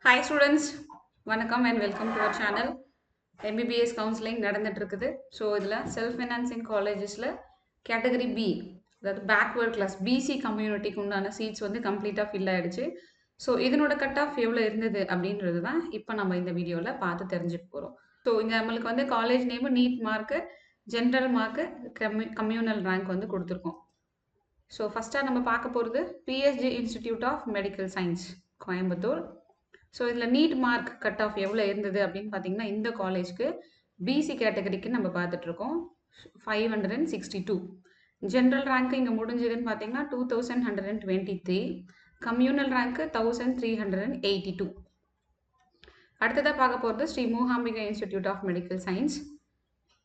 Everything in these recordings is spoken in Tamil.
Hi students, வணக்கம் and welcome to our channel. MBBS counseling நடந்துட்டு இருக்குது. ஸோ இதில் செல்ஃப் ஃபினான்சிங் காலேஜஸில் கேட்டகரி பி, அதாவது பேக்வேர்ட் கிளாஸ் பிசி கம்யூனிட்டிக்கு உண்டான சீட்ஸ் வந்து கம்ப்ளீட்டாக ஃபில் ஆயிடுச்சு. ஸோ இதனோட கட் ஆஃப் எவ்வளோ இருந்தது அப்படின்றது தான் இப்போ நம்ம இந்த வீடியோவில் பார்த்து தெரிஞ்சுக்க போகிறோம். ஸோ இங்கே நம்மளுக்கு வந்து college name, NEET mark, general mark, communal rank வந்து கொடுத்துருக்கோம். ஸோ ஃபஸ்ட்டாக நம்ம பார்க்க போகிறது PSG institute of medical science Coimbatore. So இதில் நீட் மார்க் கட் ஆஃப் எவ்வளோ இருந்தது அப்படின்னு பார்த்தீங்கன்னா இந்த காலேஜ்க்கு பிசி கேட்டகரிக்கு நம்ம பார்த்துட்ருக்கோம் 562. ஜென்ரல் ரேங்க் இங்கே முடிஞ்சதுன்னு பார்த்தீங்கன்னா 2123. Communal rank 1382. அடுத்ததாக பார்க்க போகிறது Sri Mookambika institute of medical science.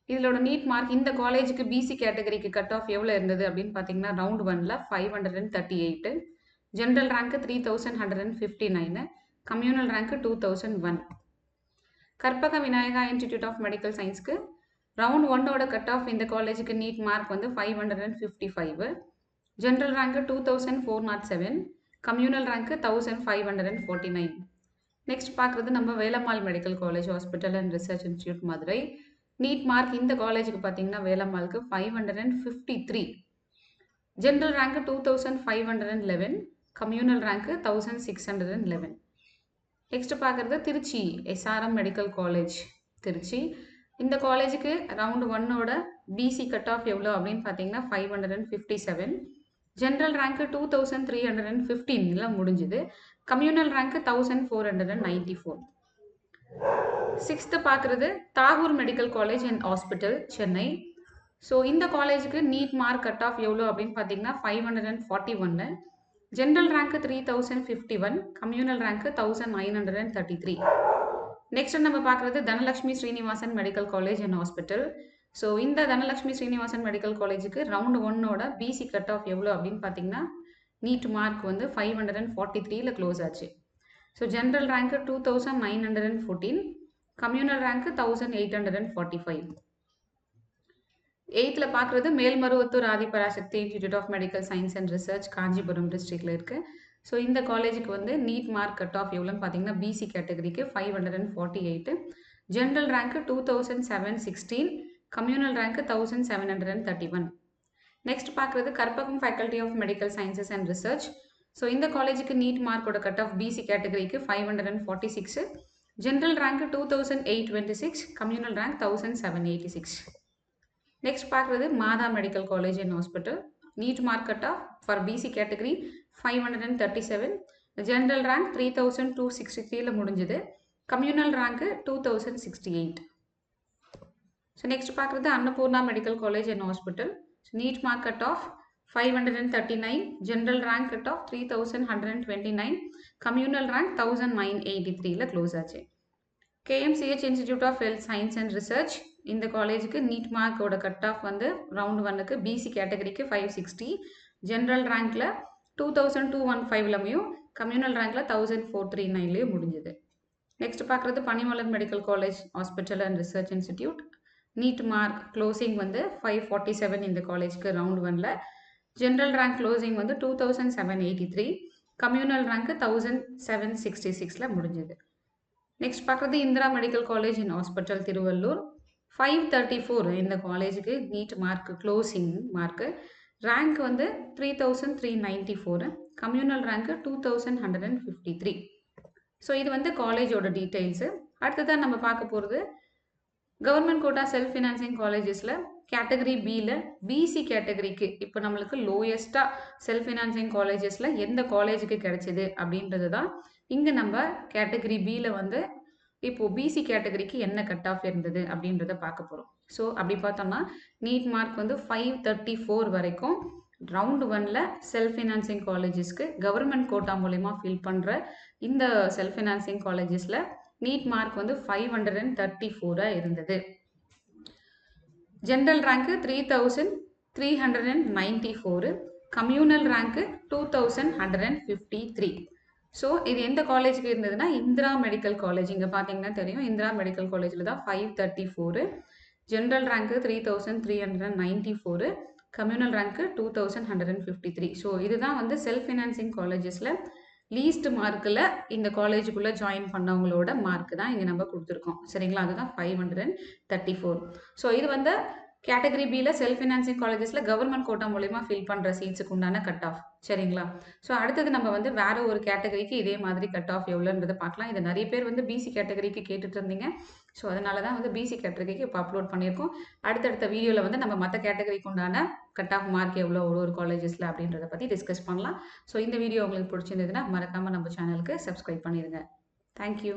இதோட நீட் மார்க் இந்த காலேஜுக்கு பிசி கேட்டகரிக்கு கட் ஆஃப் எவ்வளோ இருந்தது அப்படின்னு பார்த்தீங்கன்னா ரவுண்ட் 1ல் 538. General rank 3159. Communal rank 2001. Karpaga Vinayaka institute of medical சயின்ஸ்க்கு ரவுண்ட் 1ஓட கட் ஆஃப் இந்த காலேஜுக்கு நீட் மார்க் வந்து 555. General rank 2407. Communal rank 1549. Next பார்க்குறது நம்ம Velammal medical college hospital and research institute Madurai. NEET mark இந்த காலேஜுக்கு பார்த்தீங்கன்னா வேலம்மாளுக்கு 553. General rank 2511. Communal rank 1611. Next பார்க்குறது Trichy SRM medical college Trichy. இந்த காலேஜுக்கு ரவுண்ட் 1ஓட பிசி கட் ஆஃப் எவ்வளோ அப்படின்னு பார்த்தீங்கன்னா 557. ஜென்ரல் ரேங்க்கு 2315 முடிஞ்சுது. Communal rank 1494. சிக்ஸ்த்து பார்க்குறது Tagore medical college and hospital Chennai. So இந்த காலேஜுக்கு நீட் மார்க் கட் ஆஃப் எவ்வளோ அப்படின்னு பார்த்தீங்கன்னா 541. General rank 3051. Communal rank 1933. Next நம்ம பார்க்குறது Dhanalakshmi Srinivasan medical college and hospital. So இந்த தனலட்சுமி ஸ்ரீனிவாசன் மெடிக்கல் காலேஜுக்கு ரவுண்ட் 1ஓட பிசி கட் ஆஃப் எவ்வளோ அப்படின்னு பார்த்தீங்கன்னா நீட் மார்க் வந்து 543 க்ளோஸ் ஆச்சு. So general rank 2914. Communal rank 1845. எயித்தில் பார்க்குறது Melmaruvathur Adhiparasakthi institute of medical science and research Kanchipuram டிஸ்ட்ரிக்டில் இருக்குது. ஸோ இந்த காலேஜுக்கு வந்து நீட் மார்க் கட் ஆஃப் எவ்வளோன்னு பார்த்தீங்கன்னா பிசி கேட்டகரிக்கு 548. General rank 2716. Communal rank 1731. Next பார்க்குறது Karpagam faculty of medical sciences and research. So இந்த காலேஜுக்கு நீட் மார்க்கோட கட் ஆஃப் பிசி கேட்டகரிக்கு 546. General rank 2826. Communal rank 1786. Next பார்க்குறது Madha medical college and hospital. NEET mark cut off for BC category 537. General rank 3263 முடிஞ்சுது. Communal rank 2068. ஸோ நெக்ஸ்ட் பார்க்குறது Annapoorna medical college and hospital. NEET mark cut off 539. General rank cut off 3129. Communal rank 1983 close ஆச்சு. KMCH institute of health science and research. இந்த காலேஜுக்கு நீட் மார்க்கோட கட் ஆஃப் வந்து ரவுண்ட் 1க்கு பிசி கேட்டகரிக்கு 560. ஜென்ரல் ரேங்க்கில் 2215 கம்யூனல் ரேங்க்கில் 1439 முடிஞ்சுது. நெக்ஸ்ட் பார்க்குறது Panimalar medical college hospital and research institute. NEET mark closing வந்து 547 இந்த காலேஜுக்கு ரவுண்ட் 1ல். ஜென்ரல் ரேங்க் க்ளோசிங் வந்து 2783. கம்யூனல் ரேங்க்கு 1766 முடிஞ்சுது. நெக்ஸ்ட் பார்க்குறது Indira medical college and hospital Tiruvallur. 534 இந்த காலேஜுக்கு NEET mark closing mark. Rank வந்து 3394. Communal rank 2153. ஸோ இது வந்து காலேஜோட டீட்டெயில்ஸு. அடுத்ததான் நம்ம பார்க்க போகிறது கவர்மெண்ட் கோட்டா செல்ஃப் ஃபினான்சிங் காலேஜஸில் கேட்டகரி பியில் பிசி கேட்டகரிக்கு இப்போ நம்மளுக்கு லோயஸ்ட்டாக செல்ஃப் ஃபினான்சிங் காலேஜஸில் எந்த காலேஜுக்கு கிடைச்சிது அப்படின்றது தான் இங்கே நம்ம கேட்டகரி பியில் வந்து இப்போது பிசி கேட்டகரிக்கு என்ன கட் ஆஃப் இருந்தது அப்படின்றத பார்க்க போகிறோம். ஸோ அப்படி பார்த்தோம்னா நீட் மார்க் வந்து 534 வரைக்கும் ரவுண்ட் 1ல் செல்ஃப் ஃபினான்சிங் காலேஜஸ்க்கு கவர்மெண்ட் கோட்டா மூலயமா ஃபில் பண்ணுற இந்த செல்ஃப் ஃபினான்சிங் காலேஜஸில் நீட் மார்க் வந்து 534 இருந்தது. General rank 3394. Communal rank 2153. So இது எந்த காலேஜுக்கு இருந்ததுன்னா இந்திரா மெடிக்கல் காலேஜ். இங்கே பார்த்தீங்கன்னா தெரியும் இந்திரா மெடிக்கல் காலேஜில் தான் 534. General rank 3394. Communal rank 2153. So இதுதான் வந்து செல்ஃப் ஃபினான்சிங் காலேஜஸில் லீஸ்ட் மார்க்கில் இந்த காலேஜுக்குள்ளே ஜாயின் பண்ணவங்களோட மார்க் தான் இங்கே நம்ம கொடுத்துருக்கோம். சரிங்களா? அதுதான் 534. ஸோ இது வந்து கேட்டகரி பியில் செல்ஃப் ஃபினான்சிங் காலேஜஸில் கவர்மெண்ட் கோட்டா மூலிமா ஃபில் பண்ணுற சீட்ஸுக்கு உண்டான கட் ஆஃப். சரிங்களா? ஸோ அடுத்தது நம்ம வந்து வேற ஒரு கேட்டகரிக்கு இதே மாதிரி கட் ஆஃப் எவ்வளோன்றதை பார்க்கலாம். இது நிறைய பேர் வந்து பிசி கேட்டகரிக்கு கேட்டுட்டு இருந்தீங்க. ஸோ அதனால தான் வந்து பிசி கேட்டகரிக்கு இப்போ அப்லோட் பண்ணியிருக்கோம். அடுத்தடுத்த வீடியோவில் வந்து நம்ம மற்ற கேட்டகரிக்கு உண்டான கட் ஆஃப் மார்க் எவ்வளோ ஒரு காலேஜஸில் அப்படின்றத பற்றி டிஸ்கஸ் பண்ணலாம். ஸோ இந்த வீடியோ உங்களுக்கு பிடிச்சிருந்ததுன்னா மறக்காமல் நம்ம சேனலுக்கு சப்ஸ்கிரைப் பண்ணிடுங்க. தேங்க்யூ.